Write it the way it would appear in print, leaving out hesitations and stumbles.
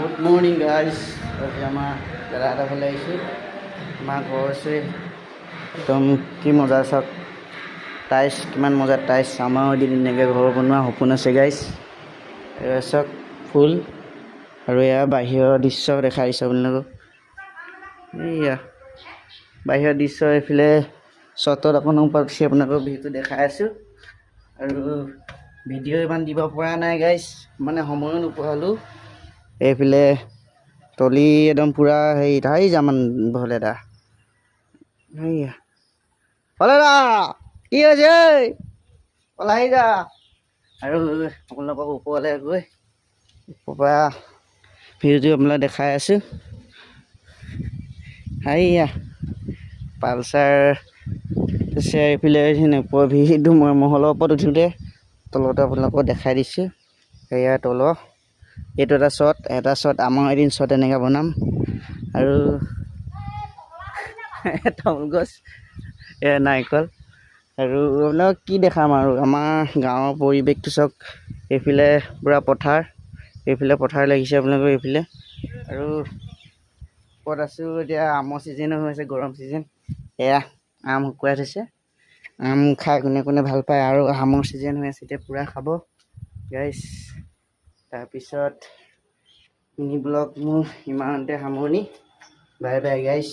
Good morning guys. আজি আমাৰ দাদা এটা ফালে আহিছোঁ। আমাৰ ঘৰ আছে একদম কি মজা চাওক, টাইলছ কিমান মজা টাইলছ। আমাৰ এদিন এনেকৈ ঘৰ বনোৱা সপোন আছে গাইজ। এয়া চাওক ফুল, আৰু এয়া বাহিৰৰ দৃশ্য দেখাই দিছোঁ আপোনালোকক। এইয়া বাহিৰৰ দৃশ্য, এইফালে শ্বটত আপোনালোকক ভিউটো দেখাই আছোঁ। আৰু ভিডিঅ' ইমান দিব পৰা নাই গাইজ, মানে সময়ো নোপোৱা হ'লোঁ। এইফালে তলি একদম পূৰা হেৰি ধাৰি যামান ভলে দা এইয়া ভলে দা কি হৈছে পলাই যা। আৰু আপোনালোকক ওপৰলৈ গৈ ওপৰৰ পৰা ভিউটো আপোনালোকক দেখাই আছোঁ। এইয়া পালচাৰ আছে এইফালে ওপৰৰ ভিউটো মই মহলৰ ওপৰত উঠোঁতে তলতে আপোনালোকক দেখাই দিছোঁ। সেয়া তলৰ এইটো এটা শ্বট আমাৰ এদিন শ্বট এনেকৈ বনাম। আৰু তামোল গছ, নাৰিকল, আৰু আপোনাক কি দেখাম আৰু আমাৰ গাঁৱৰ পৰিৱেশটো চাওক। এইফালে পূৰা পথাৰ, এইফালে পথাৰ লাগিছে আপোনালোকৰ এইফালে। আৰু ক'ত আছোঁ এতিয়া, আমৰ ছিজনো হৈ আছে, গৰম ছিজন। এয়া আম শুকুৱাই থৈছে, আম খাই কোনে কোনে ভাল পায়। আৰু আমৰ ছিজন হৈ আছে এতিয়া, পূৰা খাব গাইজ। তাৰপিছত মিনি ব্লগ মোৰ ইমানতে সামৰণি। Bye bye guys.